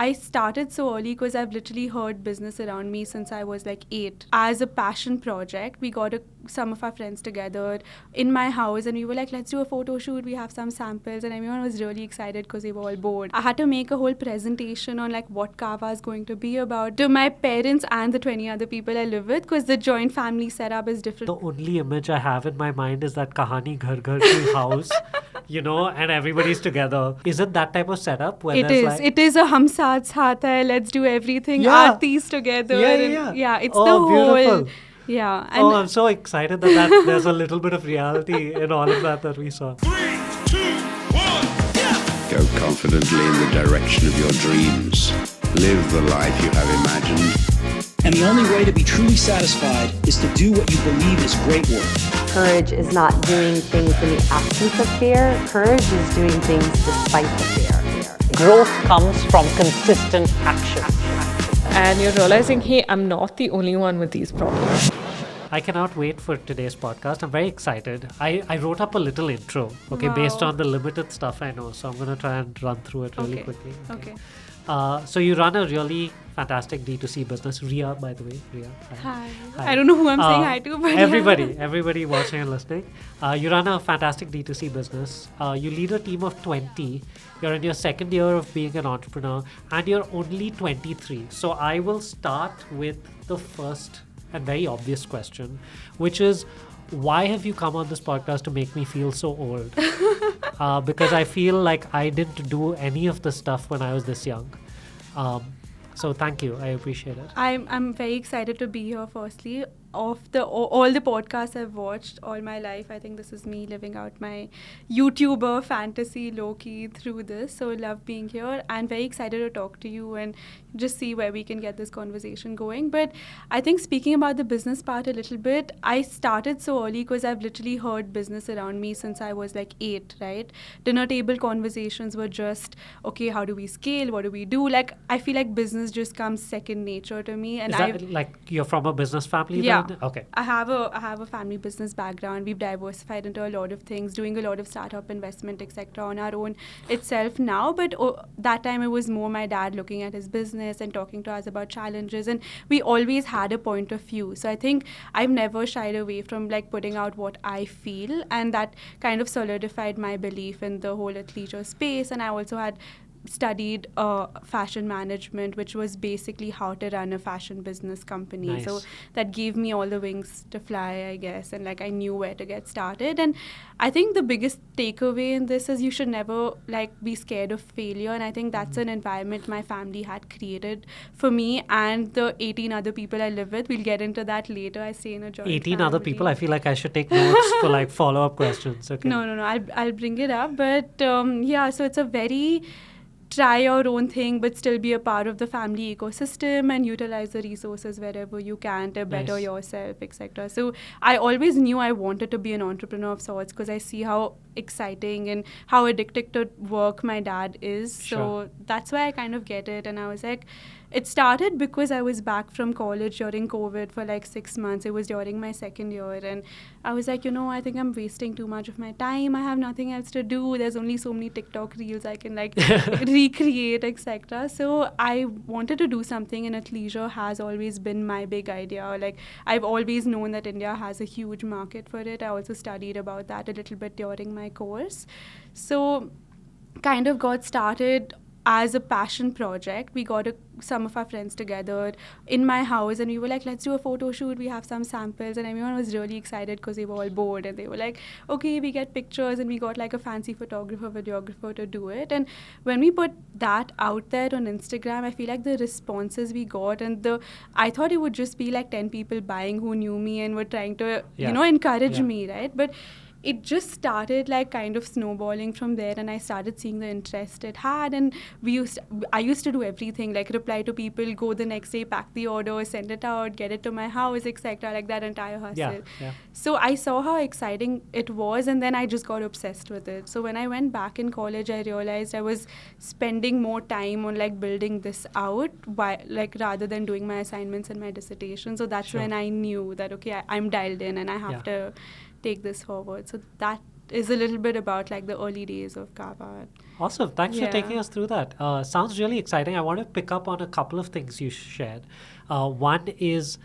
I started so early because I've literally heard business around me since I was like 8. As a passion project, we got some of our friends together in my house and we were like, let's do a photo shoot. We have some samples and everyone was really excited because they were all bored. I had to make a whole presentation on like what Kava is going to be about to my parents and the 20 other people I live with because the joint family setup is different. The only image I have in my mind is that Kahani Ghar Ghar Ki house, and everybody's together. Is it that type of setup? Where It is a hum saath saath hai, let's do everything, Yeah. aartis together. Yeah. It's Oh, the whole... beautiful. Yeah. Oh, I'm so excited that there's a little bit of reality in all of that we saw. 3, 2, 1, Go confidently in the direction of your dreams. Live the life you have imagined. And the only way to be truly satisfied is to do what you believe is great work. Courage is not doing things in the absence of fear. Courage is doing things despite the fear. Growth comes from consistent action. And you're realizing, hey, I'm not the only one with these problems. I cannot wait for today's podcast. I'm very excited. I wrote up a little intro, Wow. based on the limited stuff I know. So I'm going to try and run through it really quickly. Okay. So you run a really fantastic D2C business. Ria, by the way. Ria. Hi. I don't know who I'm saying hi to, but everybody watching and listening. You run a fantastic D2C business. You lead a team of 20. You're in your second year of being an entrepreneur and you're only 23. So I will start with the first and very obvious question, which is, why have you come on this podcast to make me feel so old? Because I feel like I didn't do any of the stuff when I was this young. So thank you. I appreciate it. I'm very excited to be here. Firstly, of all the podcasts I've watched all my life, I think this is me living out my YouTuber fantasy low-key through this. So love being here and very excited to talk to you and just see where we can get this conversation going. But I think speaking about the business part a little bit, I started so early because I've literally heard business around me since I was like 8, right? Dinner table conversations were just, okay, how do we scale? What do we do? Like, I feel like business just comes second nature to me. And is that like you're from a business family? Yeah. Then? Okay. I have a family business background. We've diversified into a lot of things, doing a lot of startup investment, etc. on our own itself now. But that time it was more my dad looking at his business and talking to us about challenges. And we always had a point of view. So I think I've never shied away from like putting out what I feel. And that kind of solidified my belief in the whole athleisure space. And I also had studied fashion management, which was basically how to run a fashion business company. Nice. So that gave me all the wings to fly, I guess, and like I knew where to get started. And I think the biggest takeaway in this is you should never like be scared of failure. And I think that's an environment my family had created for me and the 18 other people I live with. We'll get into that later. I stay in a joint 18 family. other people? I feel like I should take notes for like follow-up questions. Okay. No. I'll bring it up. But yeah, so it's a very try your own thing but still be a part of the family ecosystem and utilize the resources wherever you can to better Nice. yourself, etc. So I always knew I wanted to be an entrepreneur of sorts because I see how exciting and how addicted to work my dad is. Sure. So that's why I kind of get it. And I was like, it started because I was back from college during COVID for like 6 months. It was during my second year. And I was like, I think I'm wasting too much of my time. I have nothing else to do. There's only so many TikTok reels I can like recreate, etc. So I wanted to do something, and athleisure has always been my big idea. Like, I've always known that India has a huge market for it. I also studied about that a little bit during my course. So kind of got started as a passion project. We got some of our friends together in my house and we were like, let's do a photo shoot. We have some samples, and everyone was really excited because they were all bored and they were like, okay, we get pictures, and we got like a fancy photographer, videographer to do it. And when we put that out there on Instagram, I feel like the responses we got and I thought it would just be like 10 people buying who knew me and were trying to, encourage me, right? But it just started like kind of snowballing from there, and I started seeing the interest it had. And I used to do everything, like reply to people, go the next day, pack the order, send it out, get it to my house, etc. Like that entire hustle. Yeah. So I saw how exciting it was, and then I just got obsessed with it. So when I went back in college, I realized I was spending more time on like building this out, rather than doing my assignments and my dissertation. So that's Sure. when I knew that, okay, I'm dialed in and I have to take this forward. So that is a little bit about like the early days of Kava. Awesome. Thanks for Yeah. taking us through that. Sounds really exciting. I want to pick up on a couple of things you shared. One is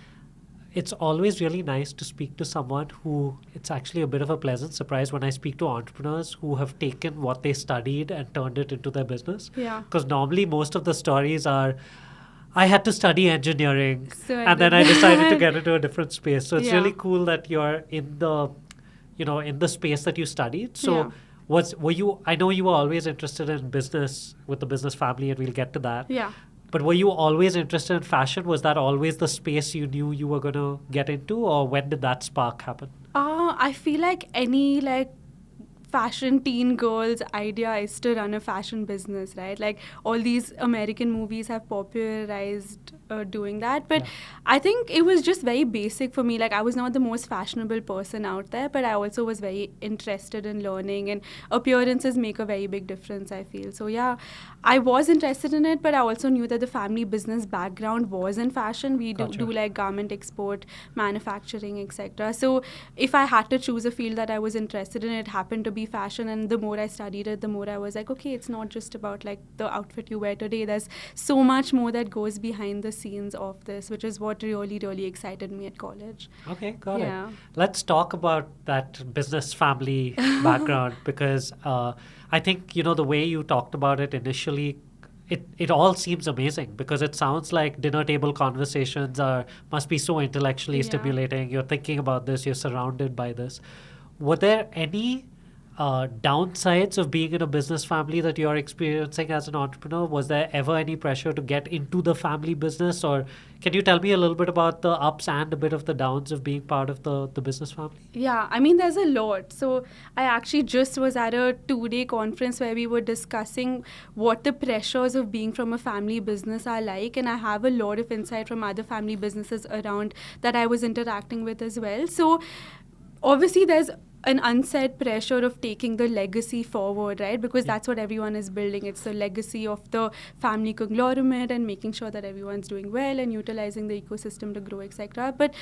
it's always really nice to speak to someone who, it's actually a bit of a pleasant surprise when I speak to entrepreneurs who have taken what they studied and turned it into their business. Yeah. Because normally most of the stories are, I had to study engineering So and then I did decided to that. get into a different space. So it's Yeah. really cool that you're in the, in the space that you studied. So Yeah. were you, I know you were always interested in business with the business family and we'll get to that. Yeah. But were you always interested in fashion? Was that always the space you knew you were going to get into, or when did that spark happen? I feel like any like fashion teen girl's idea is to run a fashion business, right? Like all these American movies have popularized doing that. But Yeah. I think it was just very basic for me. Like I was not the most fashionable person out there, but I also was very interested in learning, and appearances make a very big difference, I feel. So yeah, I was interested in it, but I also knew that the family business background was in fashion. We Gotcha. do like garment export, manufacturing, etc. So if I had to choose a field that I was interested in, it happened to be fashion. And the more I studied it, the more I was like, okay, it's not just about like the outfit you wear today. There's so much more that goes behind the scenes of this, which is what really, really excited me at college. Okay, got Yeah. it. Let's talk about that business family background because I think, the way you talked about it initially, it all seems amazing because it sounds like dinner table conversations must be so intellectually Yeah. stimulating. You're thinking about this, you're surrounded by this. Were there any downsides of being in a business family that you're experiencing as an entrepreneur? Was there ever any pressure to get into the family business? Or can you tell me a little bit about the ups and a bit of the downs of being part of the business family? Yeah, I mean, there's a lot. So I actually just was at a 2-day conference where we were discussing what the pressures of being from a family business are like. And I have a lot of insight from other family businesses around that I was interacting with as well. So obviously there's an unsaid pressure of taking the legacy forward, right? Because that's what everyone is building. It's the legacy of the family conglomerate and making sure that everyone's doing well and utilizing the ecosystem to grow, etc. But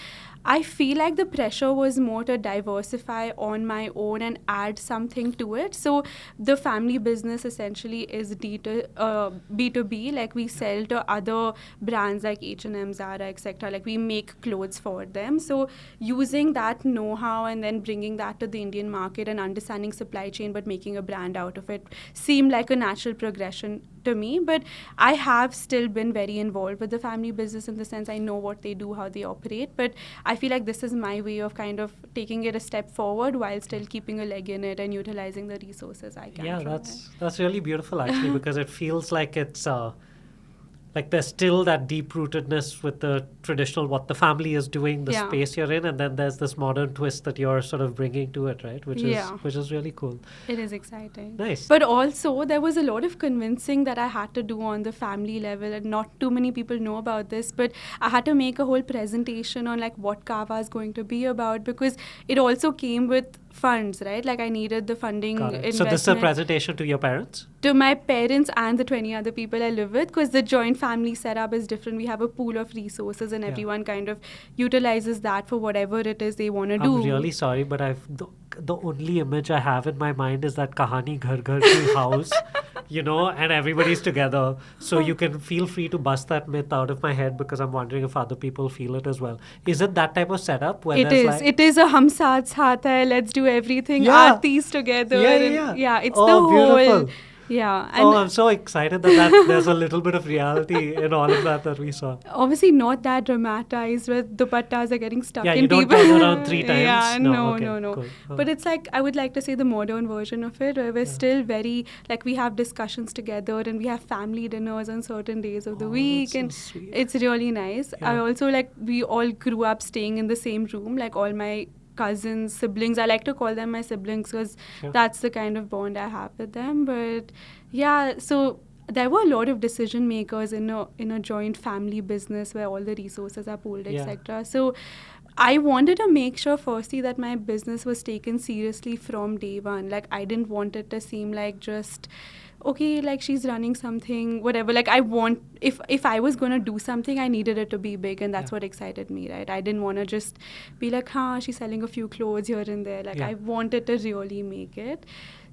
I feel like the pressure was more to diversify on my own and add something to it. So the family business essentially is B2B. Like we sell to other brands like H&M, Zara, etc. Like we make clothes for them. So using that know-how and then bringing that to the Indian market and understanding supply chain but making a brand out of it seemed like a natural progression to me. But I have still been very involved with the family business in the sense I know what they do, how they operate, but I feel like this is my way of kind of taking it a step forward while still keeping a leg in it and utilizing the resources I can. Yeah, from that's really beautiful actually because it feels like it's like there's still that deep-rootedness with the traditional, what the family is doing, the Yeah. space you're in, and then there's this modern twist that you're sort of bringing to it, right? Which is really cool. It is exciting. Nice. But also, there was a lot of convincing that I had to do on the family level, and not too many people know about this, but I had to make a whole presentation on like what Kava is going to be about because it also came with funds, right? Like I needed the funding Got it. investment. So this is a presentation to your parents? To my parents and the 20 other people I live with, because the joint family setup is different. We have a pool of resources and Yeah. everyone kind of utilizes that for whatever it is they want to do. I'm really sorry, but the only image I have in my mind is that Kahani Ghar Ghar Ki house, and everybody's together. So you can feel free to bust that myth out of my head because I'm wondering if other people feel it as well. Is it that type of setup where It there's is. like... It is a hum saath saath hai, let's do everything, Yeah. aartis together. Yeah, and yeah. yeah, it's Oh, the whole... beautiful. Yeah. Oh, And I'm so excited that there's a little bit of reality in all of that we saw. obviously not that dramatized where dupattas are getting stuck Yeah, in you don't people. turn around 3 times? Yeah, No, okay, no. cool. Oh. But it's like, I would like to say the modern version of it where we're still very, like we have discussions together and we have family dinners on certain days of the Oh, week that's so and sweet. it's really nice. I Yeah. also like, we all grew up staying in the same room, like all my cousins, siblings. I like to call them my siblings because Sure. that's the kind of bond I have with them. But yeah, so there were a lot of decision makers in a joint family business where all the resources are pooled, Yeah. etc. So I wanted to make sure firstly that my business was taken seriously from day one. Like I didn't want it to seem like just, okay, like she's running something, whatever. Like I want, if I was gonna do something, I needed it to be big, and that's what excited me, right? I didn't want to just be like, she's selling a few clothes here and there. Like I wanted to really make it.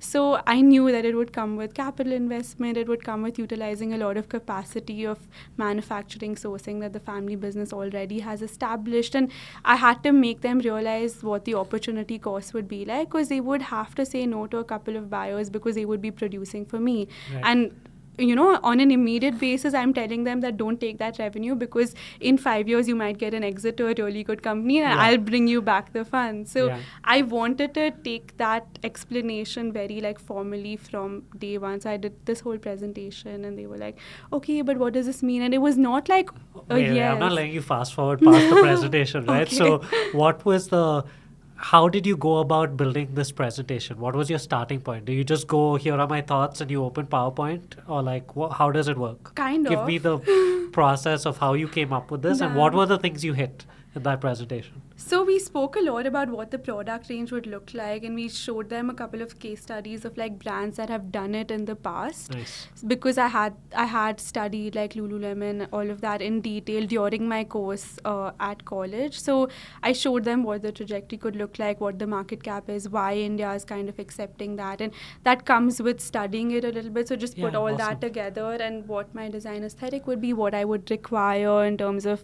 So I knew that it would come with capital investment, it would come with utilizing a lot of capacity of manufacturing sourcing that the family business already has established. And I had to make them realize what the opportunity cost would be like, because they would have to say no to a couple of buyers because they would be producing for me. Right. And on an immediate basis, I'm telling them that don't take that revenue, because in 5 years you might get an exit to a really good company, and I'll bring you back the funds. So I wanted to take that explanation very like formally from day one. So I did this whole presentation, and they were like, okay, but what does this mean? And it was not like Wait, I'm not letting you fast forward past the presentation, right? Okay. So how did you go about building this presentation? What was your starting point? Do you just go, here are my thoughts, and you open PowerPoint? Or like, how does it work? Give me the process of how you came up with this, and what were the things you hit in that presentation? So we spoke a lot about what the product range would look like, and we showed them a couple of case studies of like brands that have done it in the past. Nice. Because I had studied like Lululemon, all of that in detail during my course at college. So I showed them what the trajectory could look like, what the market cap is, why India is kind of accepting that, and that comes with studying it a little bit. So just put all that together, and what my design aesthetic would be, what I would require in terms of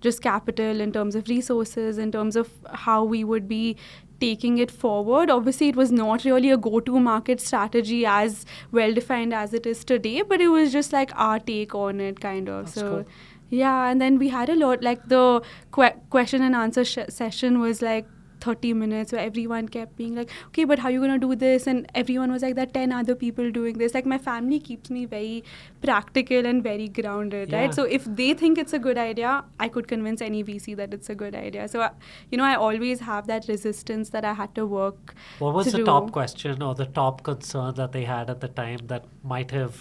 just capital, in terms of resources, in terms of how we would be taking it forward. Obviously, it was not really a go-to market strategy as well-defined as it is today, but it was just like our take on it, kind of. That's so cool. Yeah, and then we had a lot, like the question and answer session was like 30 minutes where everyone kept being like, okay, but how are you going to do this? And everyone was like, there are 10 other people doing this. Like my family keeps me very practical and very grounded, right? So if they think it's a good idea, I could convince any VC that it's a good idea. So, I always have that resistance that I had to work What was the through. top question or the top concern that they had at the time that might have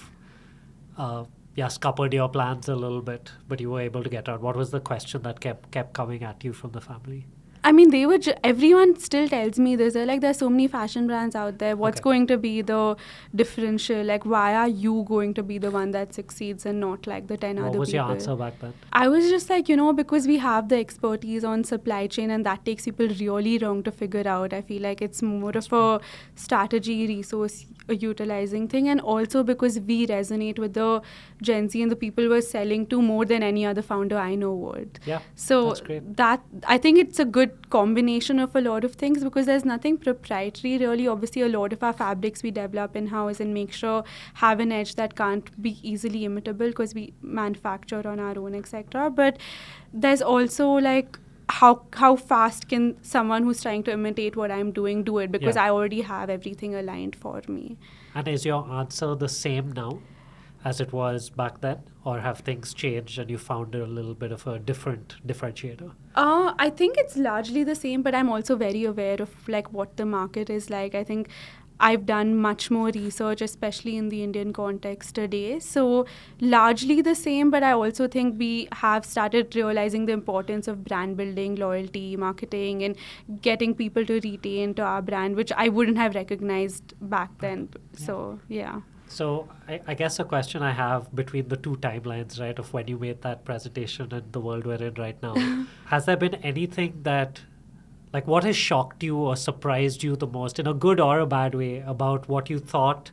scuppered your plans a little bit, but you were able to get out? What was the question that kept coming at you from the family? I mean, they were. Everyone still tells me this. They're like, there's so many fashion brands out there. What's going to be the differential? Like, why are you going to be the one that succeeds and not like the 10 other people? What was your answer back then? I was just like, because we have the expertise on supply chain, and that takes people really long to figure out. I feel like it's more of a strategy, resource utilizing thing, and also because we resonate with the Gen Z and the people we're selling to more than any other founder I know would. Yeah, so that's great. That I think it's a good combination of a lot of things, because there's nothing proprietary really. Obviously, a lot of our fabrics we develop in-house and make sure have an edge that can't be easily imitable because we manufacture on our own, etc. But there's also like how fast can someone who's trying to imitate what I'm doing do it, because I already have everything aligned for me. And is your answer the same now as it was back then, or have things changed and you found a little bit of a different differentiator? I think it's largely the same, but I'm also very aware of like what the market is like. I think I've done much more research, especially in the Indian context today. So largely the same, but I also think we have started realizing the importance of brand building, loyalty, marketing, and getting people to retain to our brand, which I wouldn't have recognized back then. So, yeah. So I guess a question I have between the two timelines, right, of when you made that presentation and the world we're in right now, has there been anything that, like, what has shocked you or surprised you the most, in a good or a bad way, about what you thought,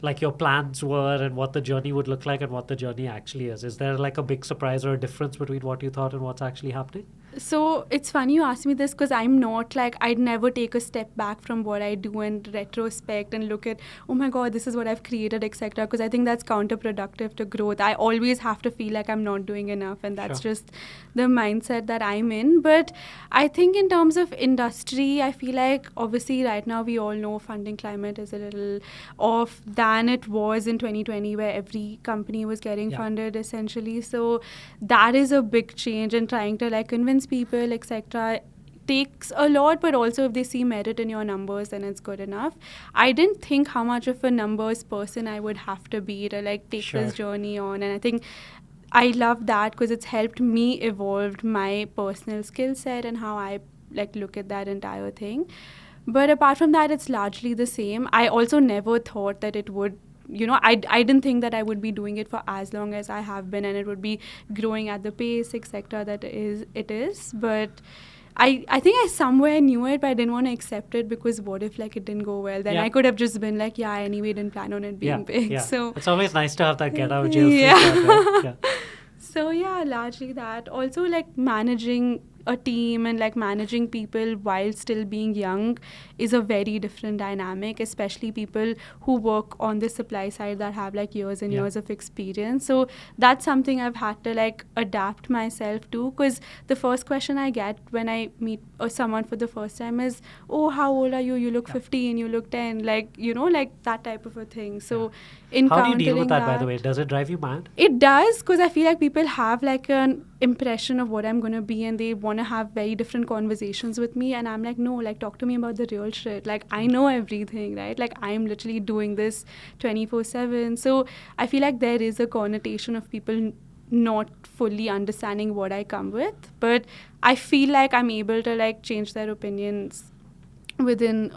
like, your plans were and what the journey would look like and what the journey actually is? Is there, like, a big surprise or a difference between what you thought and what's actually happening? So it's funny you asked me this, because I'm not like, I'd never take a step back from what I do and retrospect and look at, oh my God, this is what I've created, etc. Because I think that's counterproductive to growth. I always have to feel like I'm not doing enough, and that's just the mindset that I'm in. But I think in terms of industry, I feel like obviously right now we all know funding climate is a little off than it was in 2020, where every company was getting funded essentially. So that is a big change, and trying to like convince people, etc., takes a lot, but also if they see merit in your numbers, then it's good enough. I didn't think how much of a numbers person I would have to be to like take this journey on, and I think I love that because it's helped me evolve my personal skill set and how I like look at that entire thing. But apart from that, it's largely the same. I also never thought that it would I didn't think that I would be doing it for as long as I have been, and it would be growing at the pace, etc. that it is. But I think I somewhere knew it, but I didn't want to accept it, because what if like it didn't go well? Then I could have just been like, yeah, anyway, didn't plan on it being big. Yeah. So it's always nice to have that get out of jail free Yeah. card, right? Yeah. So yeah, largely that. Also like managing a team and like managing people while still being young is a very different dynamic, especially people who work on the supply side that have like years and years of experience. So that's something I've had to like adapt myself to, because the first question I get when I meet someone for the first time is, oh, how old are you? You look 15, you look 10, like, like that type of a thing. So How do you deal with that, by the way? Does it drive you mad? It does, because I feel like people have like an impression of what I'm going to be, and they want to have very different conversations with me, and I'm like, no, like talk to me about the real shit. Like I know everything, right? Like I'm literally doing this 24/7. So I feel like there is a connotation of people not fully understanding what I come with, but I feel like I'm able to like change their opinions within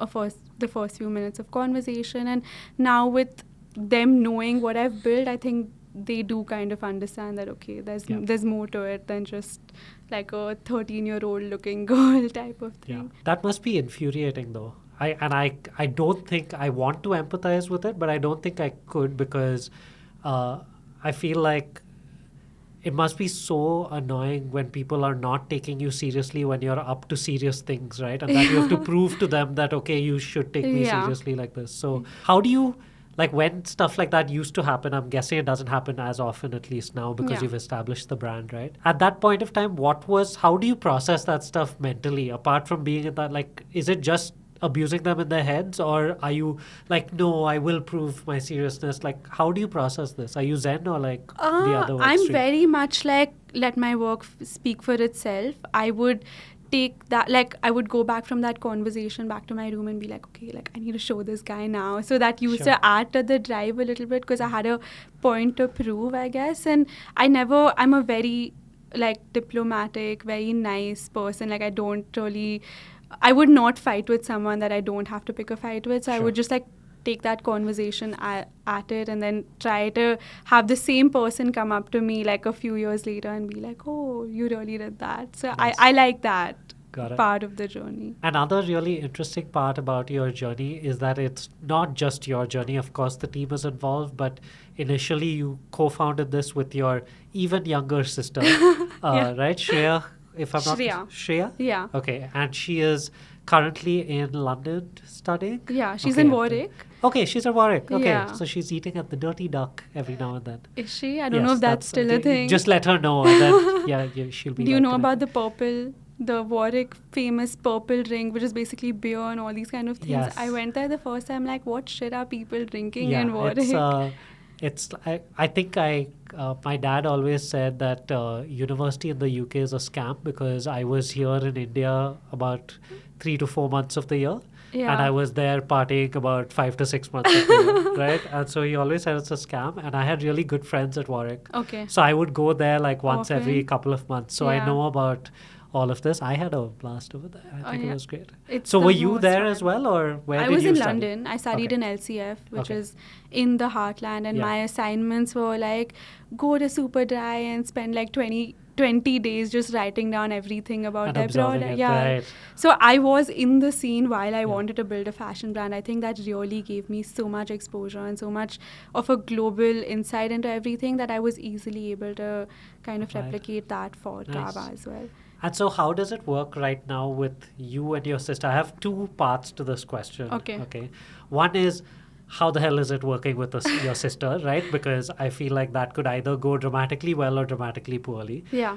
the first few minutes of conversation. And now with them knowing what I've built, I think they do kind of understand that, okay, there's more to it than just like a 13-year-old looking girl type of thing. Yeah. That must be infuriating though. I don't think I want to empathize with it, but I don't think I could, because I feel like it must be so annoying when people are not taking you seriously when you're up to serious things, right? And that you have to prove to them that, okay, you should take me seriously like this. So how do you, like when stuff like that used to happen, I'm guessing it doesn't happen as often, at least now, because you've established the brand, right? At that point of time, how do you process that stuff mentally, apart from being in that, like, is it just abusing them in their heads, or are you like, no, I will prove my seriousness? Like, how do you process this? Are you zen or like the other one? I'm very much like, let my work speak for itself. I would take that, like I would go back from that conversation back to my room and be like, okay, like I need to show this guy now. So that used to add to the drive a little bit, because I had a point to prove, I guess. And I'm a very like diplomatic, very nice person. Like I would not fight with someone that I don't have to pick a fight with. So I would just like take that conversation at it, and then try to have the same person come up to me like a few years later and be like, oh, you really did that. So I like that part of the journey. Another really interesting part about your journey is that it's not just your journey. Of course, the team is involved, but initially you co-founded this with your even younger sister, right? Shreya, if I'm not... Shreya? Yeah. Okay, and she is currently in London studying? Yeah, she's in Warwick. Okay, she's in Warwick. Okay, Yeah. so she's eating at the Dirty Duck every now and then. Is she? I don't know if that's still a thing. Just let her know, and then she'll be. Do you know about the Warwick famous purple drink, which is basically beer and all these kind of things? Yes. I went there the first time, like, what shit are people drinking in Warwick? I think my dad always said that university in the UK is a scam, because I was here in India about 3 to 4 months of the year. Yeah. And I was there partying about 5 to 6 months of the year, right? And so he always said it's a scam. And I had really good friends at Warwick. Okay. So I would go there like once Often. every couple of months. So I know about all of this. I had a blast over there. I think it was great. So were you there as well, or where did you study? I was in London. I studied in LCF, which is in the heartland. And my assignments were like, go to Superdry and spend like 20 days just writing down everything about their product. Right. So I was in the scene while I wanted to build a fashion brand. I think that really gave me so much exposure and so much of a global insight into everything that I was easily able to kind of replicate that for Kava as well. And so how does it work right now with you and your sister? I have 2 parts to this question. Okay. One is, how the hell is it working with your sister, right? Because I feel like that could either go dramatically well or dramatically poorly. Yeah.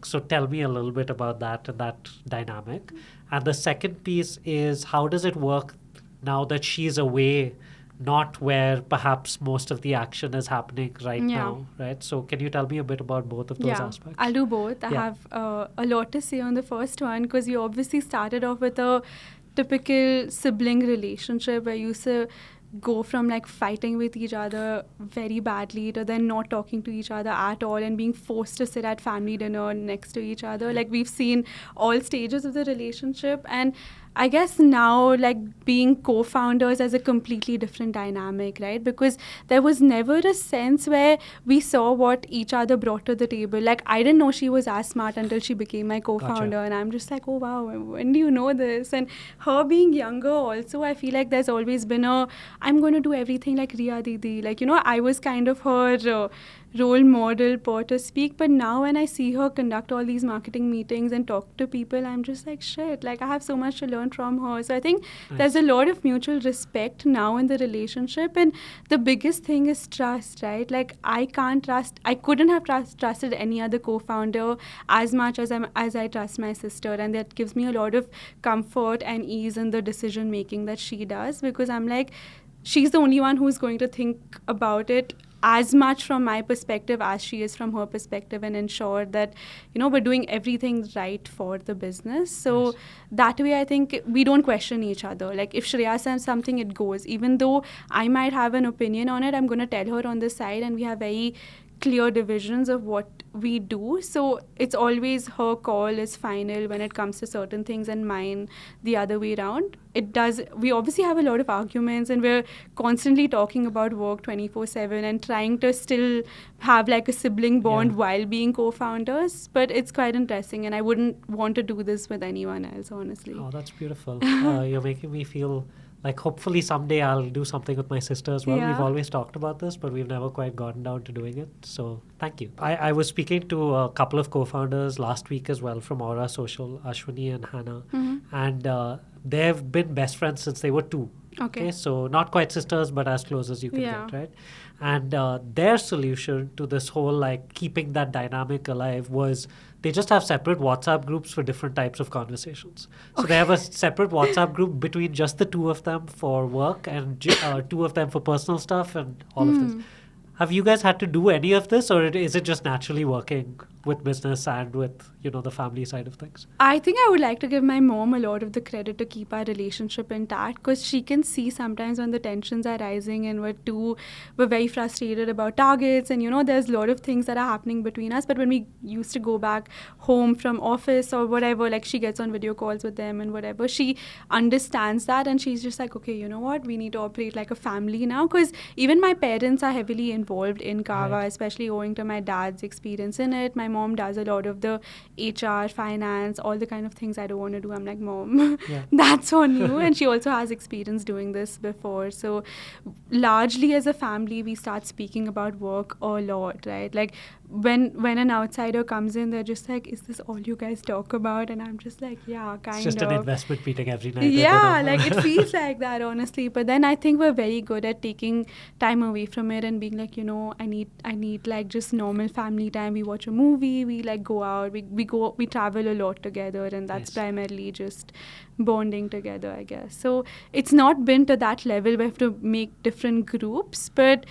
So tell me a little bit about that and that dynamic. And the second piece is, how does it work now that she's away, not where perhaps most of the action is happening right now, right? So can you tell me a bit about both of those aspects? I'll do both. I have a lot to say on the first one, because we obviously started off with a typical sibling relationship where you used to go from like fighting with each other very badly to then not talking to each other at all and being forced to sit at family dinner next to each other. Like we've seen all stages of the relationship, and I guess now, like, being co-founders as a completely different dynamic, right? Because there was never a sense where we saw what each other brought to the table. Like, I didn't know she was as smart until she became my co-founder. And I'm just like, oh, wow, when do you know this? And her being younger also, I feel like there's always been I'm going to do everything like Riya Didi. Like, I was kind of her role model, per to speak. But now when I see her conduct all these marketing meetings and talk to people, I'm just like, shit, like I have so much to learn from her. So I think there's a lot of mutual respect now in the relationship. And the biggest thing is trust, right? Like I couldn't have trusted any other co-founder as much as I trust my sister. And that gives me a lot of comfort and ease in the decision making that she does, because I'm like, she's the only one who's going to think about it as much from my perspective as she is from her perspective, and ensure that, we're doing everything right for the business. So that way, I think we don't question each other. Like if Shreya says something, it goes. Even though I might have an opinion on it, I'm going to tell her on the side, and we have very clear divisions of what we do. So it's always her call is final when it comes to certain things, and mine the other way around. We obviously have a lot of arguments, and we're constantly talking about work 24/7 and trying to still have like a sibling bond while being co-founders. But it's quite interesting, and I wouldn't want to do this with anyone else, honestly. Oh, that's beautiful. You're making me feel like hopefully someday I'll do something with my sister as well. We've always talked about this, but we've never quite gotten down to doing it. So thank you. I was speaking to a couple of co-founders last week as well from Aura Social, Ashwini and Hannah. And they've been best friends since they were 2. Okay. So not quite sisters, but as close as you can get, right? And their solution to this whole like keeping that dynamic alive was they just have separate WhatsApp groups for different types of conversations. So they have a separate WhatsApp group between just the 2 of them for work and 2 of them for personal stuff and all of this. Have you guys had to do any of this, or is it just naturally working with business and with, the family side of things? I think I would like to give my mom a lot of the credit to keep our relationship intact, because she can see sometimes when the tensions are rising and we're very frustrated about targets, and there's a lot of things that are happening between us. But when we used to go back home from office or whatever, like she gets on video calls with them and whatever, she understands that, and she's just like, okay, you know what, we need to operate like a family now. Because even my parents are heavily involved in Kava, especially owing to my dad's experience in it. My mom does a lot of the HR, finance, all the kind of things I don't want to do. I'm like, Mom, that's on you. And she also has experience doing this before. So largely as a family, we start speaking about work a lot, right? Like when an outsider comes in, they're just like, is this all you guys talk about? And I'm just like, yeah, kind of. It's just an investment meeting every night. Yeah, like it feels like that, honestly. But then I think we're very good at taking time away from it and being like, I need like just normal family time. We watch a movie, we like go out, we travel a lot together, and that's primarily just bonding together, I guess. So it's not been to that level. We have to make different groups, but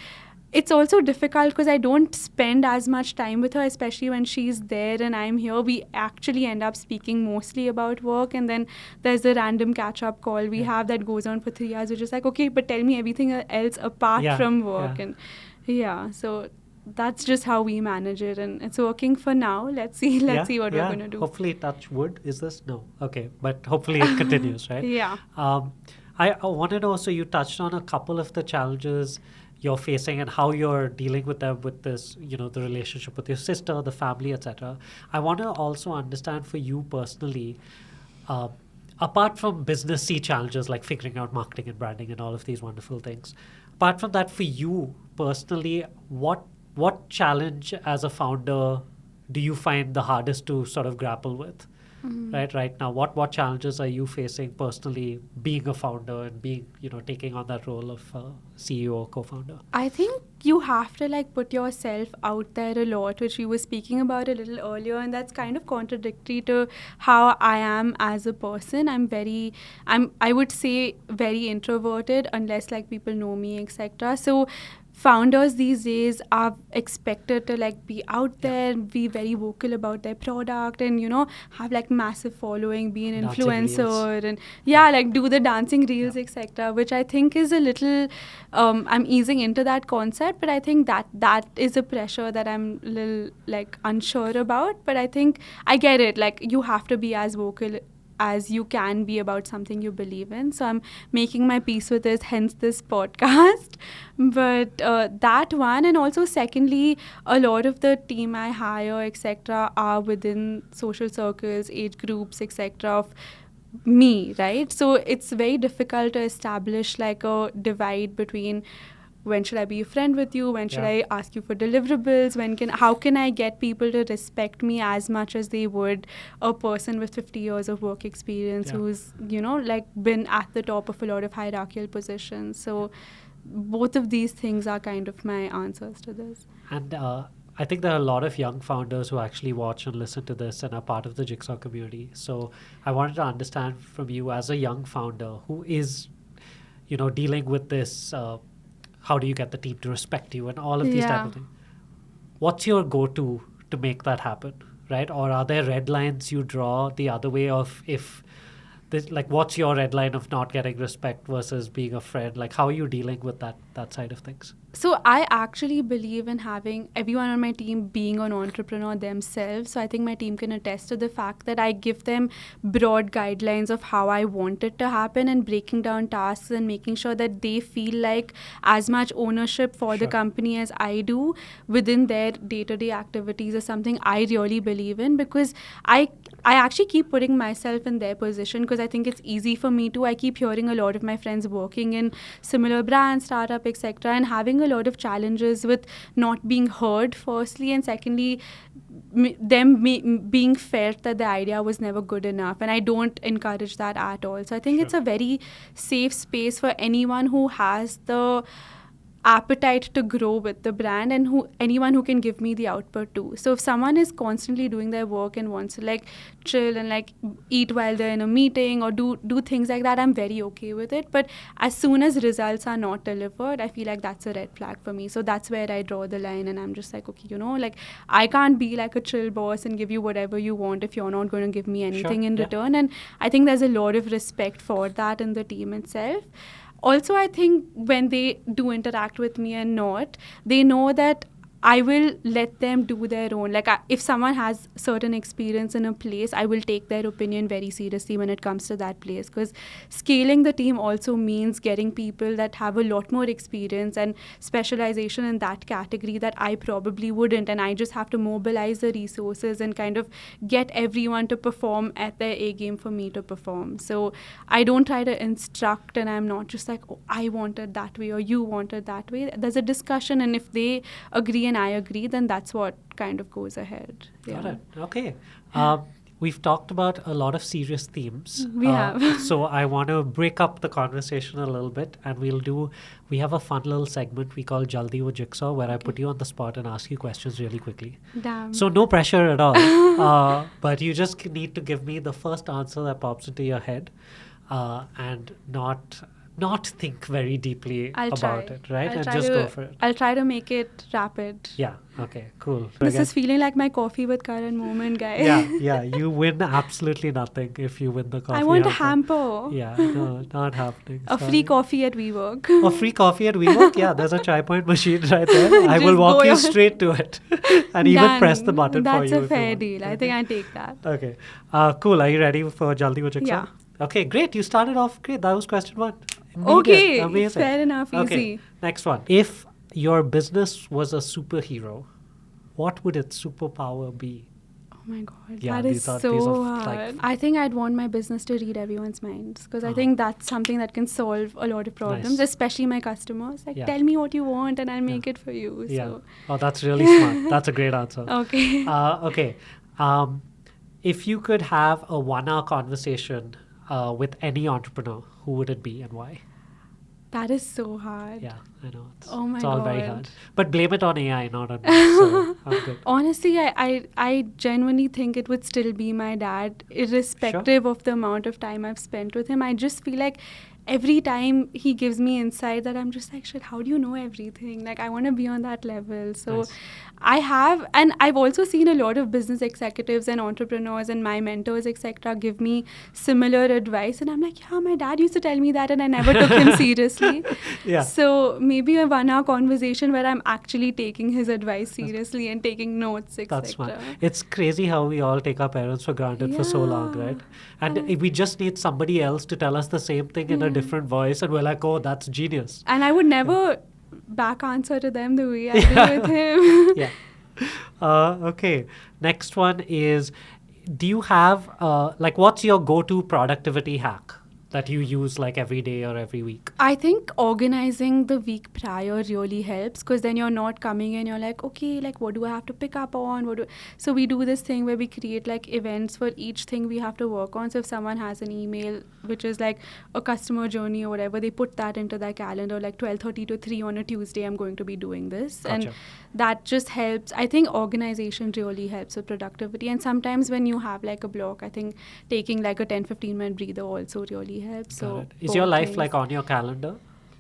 it's also difficult because I don't spend as much time with her, especially when she's there and I'm here. We actually end up speaking mostly about work, and then there's a random catch-up call we have that goes on for 3 hours, which is like, okay, but tell me everything else apart from work. And so that's just how we manage it, and it's working for now. Let's see what we're going to do. Hopefully, touch wood. Is this? No. Okay. But hopefully it continues, right? Yeah. I want to know, so you touched on a couple of the challenges you're facing and how you're dealing with them with this, the relationship with your sister, the family, etc. I want to also understand for you personally, apart from businessy challenges like figuring out marketing and branding and all of these wonderful things, apart from that, for you personally, what challenge as a founder do you find the hardest to sort of grapple with? Right now, what challenges are you facing personally being a founder and being, taking on that role of CEO or co-founder? I think you have to like put yourself out there a lot, which we were speaking about a little earlier, and that's kind of contradictory to how I am as a person. I would say very introverted unless like people know me, etc. So founders these days are expected to like be out there, be very vocal about their product, and have like massive following, be an influencer, and like do the dancing reels, etc. Which I think is a little I'm easing into that concept, but I think that is a pressure that I'm a little like unsure about. But I think I get it. Like you have to be as vocal as you can be about something you believe in. So I'm making my peace with this, hence this podcast. But that one, and also secondly, a lot of the team I hire, etc., are within social circles, age groups, etc., of me, right? So it's very difficult to establish like a divide between when should I be a friend with you, when should I ask you for deliverables, how can I get people to respect me as much as they would a person with 50 years of work experience who's, like been at the top of a lot of hierarchical positions. So both of these things are kind of my answers to this. And I think there are a lot of young founders who actually watch and listen to this and are part of the Jigsaw community. So I wanted to understand from you as a young founder who is, dealing with this, how do you get the team to respect you and all of these type of things. What's your go-to to make that happen, right? Or are there red lines you draw the other way of what's your red line of not getting respect versus being a friend? Like, how are you dealing with that side of things? So I actually believe in having everyone on my team being an entrepreneur themselves. So I think my team can attest to the fact that I give them broad guidelines of how I want it to happen and breaking down tasks and making sure that they feel like as much ownership for the company as I do within their day-to-day activities is something I really believe in, because I actually keep putting myself in their position because I think it's easy for me to. I keep hearing a lot of my friends working in similar brands, startup, etc., and having a lot of challenges with not being heard, firstly, and secondly, being felt that the idea was never good enough. And I don't encourage that at all. So I think it's a very safe space for anyone who has the appetite to grow with the brand and anyone who can give me the output too. So if someone is constantly doing their work and wants to like chill and like eat while they're in a meeting or do things like that, I'm very okay with it. But as soon as results are not delivered, I feel like that's a red flag for me. So that's where I draw the line, and I'm just like, okay, like I can't be like a chill boss and give you whatever you want if you're not going to give me anything in return. And I think there's a lot of respect for that in the team itself. Also, I think when they do interact with me and not, they know that I will let them do their own. Like, if someone has certain experience in a place, I will take their opinion very seriously when it comes to that place. Because scaling the team also means getting people that have a lot more experience and specialization in that category that I probably wouldn't. And I just have to mobilize the resources and kind of get everyone to perform at their A game for me to perform. So I don't try to instruct, and I'm not just like, oh, I want it that way or you want it that way. There's a discussion, and if they agree and I agree, then that's what kind of goes ahead. Got it. Okay. We've talked about a lot of serious themes. We have. So I want to break up the conversation a little bit, and we have a fun little segment we call Jaldi with Jigsaw, where I put you on the spot and ask you questions really quickly. Damn. So no pressure at all. But you just need to give me the first answer that pops into your head, and not think very deeply about it, right? And just go for it. I'll try to make it rapid. Yeah. Okay. Cool. This is feeling like my coffee with Karan moment, guys. Yeah. You win absolutely nothing if you win the coffee. I want a hamper. Yeah. No, not happening. A free coffee at WeWork. A free coffee at WeWork? Yeah, there's a chai point machine right there. I will walk you straight to it and even press the button for you. That's a fair deal. I think I take that. Okay. Cool. Are you ready for Jaldi with Jigsaw? Yeah. Okay, great. You started off great. That was question 1. Okay. Amazing. Fair enough. Easy. Okay. Next one. If your business was a superhero, what would its superpower be? Oh my God. Yeah, that is so hard. Like, I think I'd want my business to read everyone's minds, because I think that's something that can solve a lot of problems, especially my customers. Like, tell me what you want and I'll make it for you. Yeah. So. Oh, that's really smart. That's a great answer. Okay. Okay. If you could have a 1-hour conversation with any entrepreneur, who would it be and why? That is so hard. Yeah, I know. It's God. all very hard. But blame it on AI, not on me. So I'm good. Honestly, I genuinely think it would still be my dad, irrespective of the amount of time I've spent with him. I just feel like every time he gives me insight that I'm just like, shit, how do you know everything? Like, I want to be on that level. So I have, and I've also seen a lot of business executives and entrepreneurs and my mentors, etc., give me similar advice. And I'm like, yeah, my dad used to tell me that and I never took him seriously. Yeah. So maybe a 1 hour conversation where I'm actually taking his advice seriously and taking notes, etc. That's smart. It's crazy how we all take our parents for granted for so long, right? And we just need somebody else to tell us the same thing in a different voice, and we're like, oh, that's genius. And I would never back answer to them the way I do with him. Yeah. Okay. Next one is, do you have, what's your go-to productivity hack that you use like every day or every week? I think organizing the week prior really helps, because then you're not coming in, you're like, okay, like what do I have to pick up on? So we do this thing where we create like events for each thing we have to work on. So if someone has an email, which is like a customer journey or whatever, they put that into their calendar, like 12:30 to 3 on a Tuesday, I'm going to be doing this. Gotcha. And that just helps. I think organization really helps with productivity. And sometimes when you have like a block, I think taking like a 10-15 minute breather also really helps. Got So it. Is your life things. like on your calendar?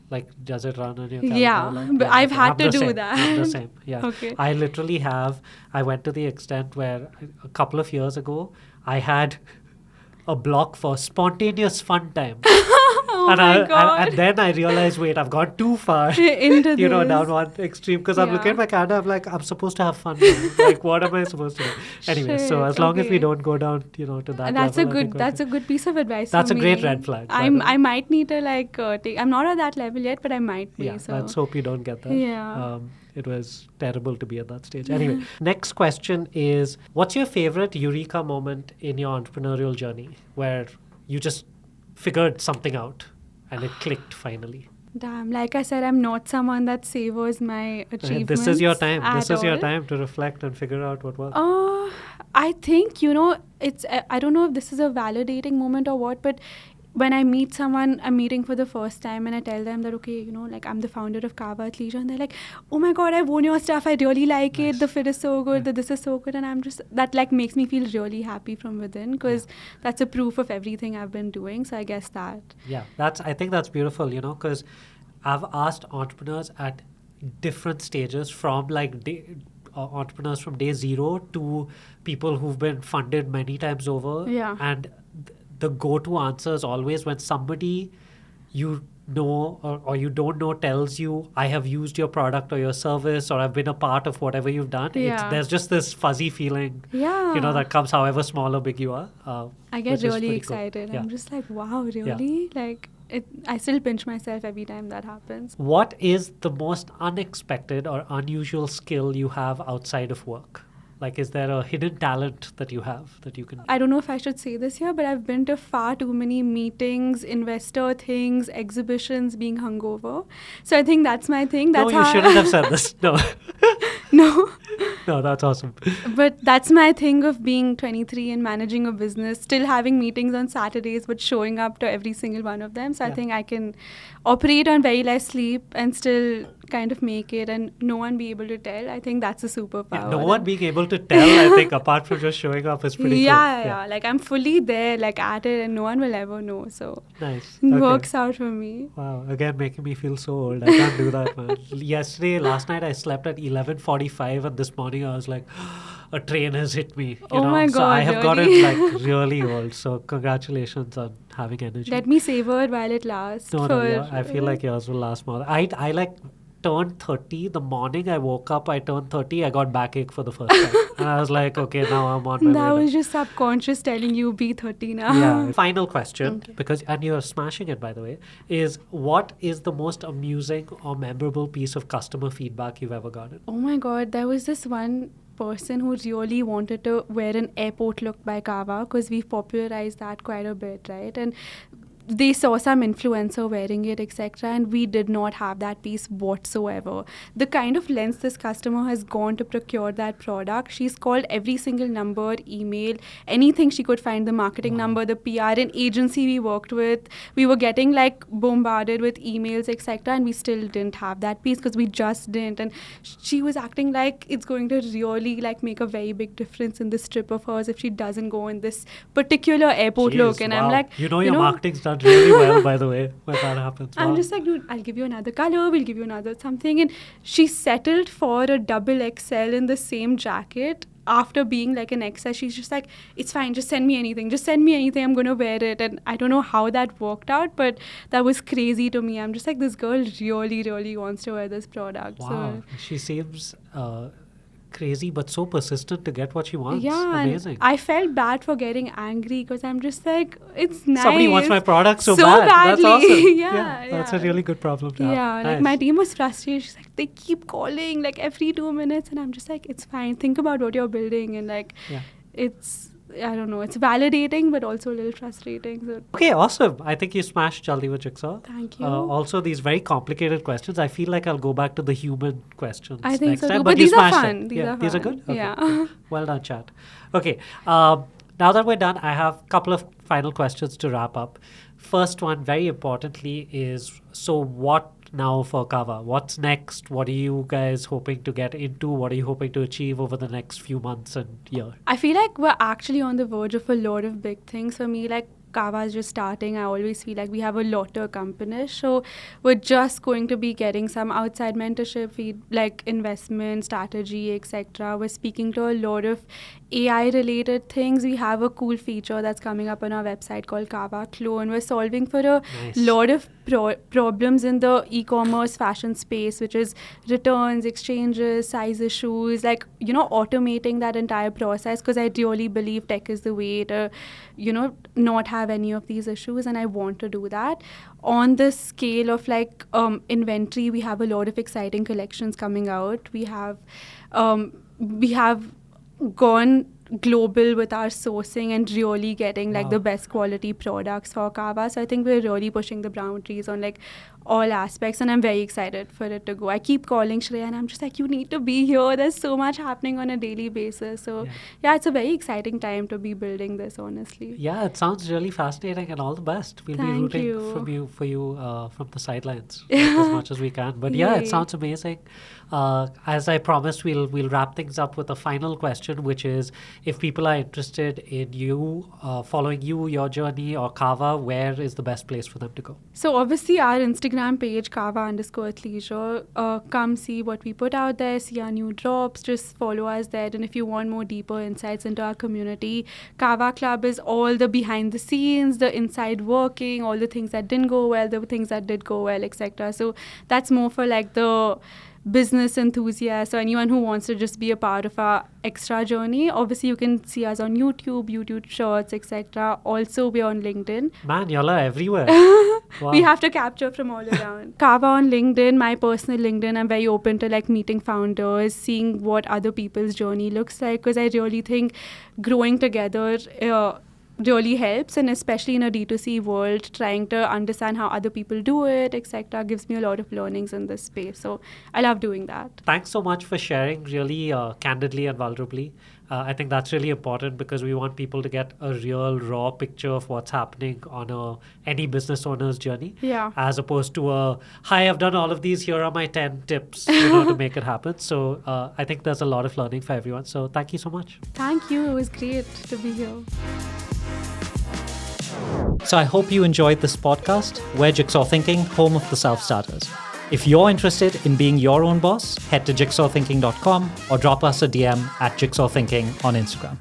Like, does it run on your calendar? Yeah, Like, but I've okay. had I'm to the do same. that. I'm the same. Yeah. Okay. I literally I went to the extent where a couple of years ago, I had a block for spontaneous fun time. Oh my God. And then I realized, wait, I've gone too far Into down this. one extreme, because I'm looking Yeah. at my calendar, I'm like, I'm supposed to have fun now. Like, what am I supposed to do? Anyway, so as long as we okay. don't go down, to that And that's level, a I think good we're good. piece of advice. That's for a great me. red flag, by the way. I might need to take. I'm not at that level yet, but I might be. Yeah, so let's hope you don't get that. Yeah. It was terrible to be at that stage. Anyway, next question is, what's your favorite eureka moment in your entrepreneurial journey where you just figured something out and it clicked finally? Damn, like I said, I'm not someone that savors my achievements. This is your time. This at is your all. time to reflect and figure out what worked. I think, it's, I don't know if this is a validating moment or what, but when I meet someone I'm meeting for the first time and I tell them that, okay, like I'm the founder of Kava at Leisure, and they're like, oh my God, I've worn your stuff. I really like it. The fit is so good. This is so good. And I'm just, that like makes me feel really happy from within, because that's a proof of everything I've been doing. So I guess that. Yeah, I think that's beautiful, because I've asked entrepreneurs at different stages, from like entrepreneurs from day zero to people who've been funded many times over. Yeah. And the go-to answer is always when somebody you know or you don't know tells you, I have used your product or your service, or I've been a part of whatever you've done. Yeah. There's just this fuzzy feeling, Yeah. that comes however small or big you are. I get which is really pretty cool. excited. Yeah. I'm just like, wow, really? Like, I still pinch myself every time that happens. What is the most unexpected or unusual skill you have outside of work? Like, is there a hidden talent that you have that you can... I don't know if I should say this here, but I've been to far too many meetings, investor things, exhibitions, being hungover. So I think that's my thing. That's No, you shouldn't have said this. No. No. No, that's awesome. But that's my thing of being 23 and managing a business, still having meetings on Saturdays, but showing up to every single one of them. So I think I can operate on very less sleep and still kind of make it, and no one be able to tell. I think that's a superpower. Yeah, no one being able to tell, I think, apart from just showing up, is pretty cool. Yeah. Like, I'm fully there, like, at it, and no one will ever know. So Nice. it Okay. works out for me. Wow, again making me feel so old. I can't do that, man. Last night I slept at 11:45, and this morning I was like, a train has hit me. Oh my So I God, have gotten really? like really old. So congratulations on having energy. Let me savor it while it lasts. I feel like yours will last more. I like turned 30 the morning I woke up. I turned 30. I got backache for the first time, and I was like, okay, now I'm on my that way. was just subconscious telling you be 30 now. Yeah. Final question, and you're smashing it, by the way, is what is the most amusing or memorable piece of customer feedback you've ever gotten? Oh my God, there was this one person who really wanted to wear an airport look by Kava, because we've popularized that quite a bit, right? And they saw some influencer wearing it, etc., and we did not have that piece whatsoever. The kind of lengths this customer has gone to procure that product, she's called every single number, email, anything she could find, the marketing number, the PR, an agency we worked with. We were getting like bombarded with emails, etc., and we still didn't have that piece because we just didn't. And she was acting like it's going to really like make a very big difference in this trip of hers if she doesn't go in this particular airport Jeez, look. And I'm wow. like, your marketing's done done really well, by the way, when that happens. I'm Wow. just like, dude, I'll give you another color, we'll give you another something. And she settled for a double XL in the same jacket. After being like an XL, she's just like, it's fine, just send me anything. Just send me anything, I'm going to wear it. And I don't know how that worked out, but that was crazy to me. I'm just like, this girl really, really wants to wear this product. Wow. So She seems crazy, but so persistent to get what she wants. yeah, and Amazing. I felt bad for getting angry because I'm just like, it's nice. Somebody wants my product so So bad. That's badly. awesome. Yeah, That's a yeah. really good problem to have. Yeah, like Nice. my team was frustrated. She's like, they keep calling like every 2 minutes, and I'm just like, it's fine. Think about what you're building, and like, Yeah. it's, I don't know, it's validating but also a little frustrating. So Okay, awesome. I think you smashed Jaldi with Jigsaw. thank you. Also, these very complicated questions. I feel like I'll go back to the human questions I think next so time. too. But But you these are smashed fun. it. These Yeah, are these are fun. good? Okay, Yeah. cool. Well done, chat. Okay, now that we're done, I have a couple of final questions to wrap up. First one, very importantly, is so what now for Kava? What's next? What are you guys hoping to get into? What are you hoping to achieve over the next few months and year? I feel like we're actually on the verge of a lot of big things for me. Like Kava is just starting. I always feel like we have a lot to accomplish. So we're just going to be getting some outside mentorship, like investment, strategy, etc. We're speaking to a lot of AI related things. We have a cool feature that's coming up on our website called Kava Clone. We're solving for a Nice. lot of problems in the e-commerce fashion space, which is returns, exchanges, size issues, like, you know, automating that entire process, because I really believe tech is the way to, you know, not have any of these issues, and I want to do that. On the scale of like inventory, we have a lot of exciting collections coming out. We have gone global with our sourcing and really getting like Wow. the best quality products for Kava. So I think we're really pushing the boundaries on like all aspects, and I'm very excited for it to go. I keep calling Shreya and I'm just like, you need to be here. There's so much happening on a daily basis. So yeah, it's a very exciting time to be building this, honestly. Yeah, it sounds really fascinating, and all the best. We'll be Thank rooting you. for you from the sidelines as much as we can. But yeah, it Yay. sounds amazing. As I promised, we'll wrap things up with a final question, which is, if people are interested in you, following you, your journey, or Kava, where is the best place for them to go? So obviously our Instagram page, Kava_athleisure, come see what we put out there, see our new drops, just follow us there. And if you want more deeper insights into our community, Kava Club is all the behind the scenes, the inside working, all the things that didn't go well, the things that did go well, etc. So that's more for like the business enthusiasts or anyone who wants to just be a part of our extra journey. Obviously you can see us on YouTube Shorts, etc. Also we're on LinkedIn. Man, y'all are everywhere. Wow. We have to capture from all around. Kava on LinkedIn, my personal LinkedIn, I'm very open to like meeting founders, seeing what other people's journey looks like, because I really think growing together really helps, and especially in a D2C world, trying to understand how other people do it, etc., gives me a lot of learnings in this space. So I love doing that. Thanks so much for sharing really candidly and vulnerably. I think that's really important, because we want people to get a real raw picture of what's happening on any business owner's journey. Yeah. As opposed to hi, I've done all of these, here are my 10 tips to make it happen. So I think there's a lot of learning for everyone. So thank you so much. Thank you. It was great to be here. So I hope you enjoyed this podcast. We're Jigsaw Thinking, home of the self-starters. If you're interested in being your own boss, head to jigsawthinking.com or drop us a DM at jigsawthinking on Instagram.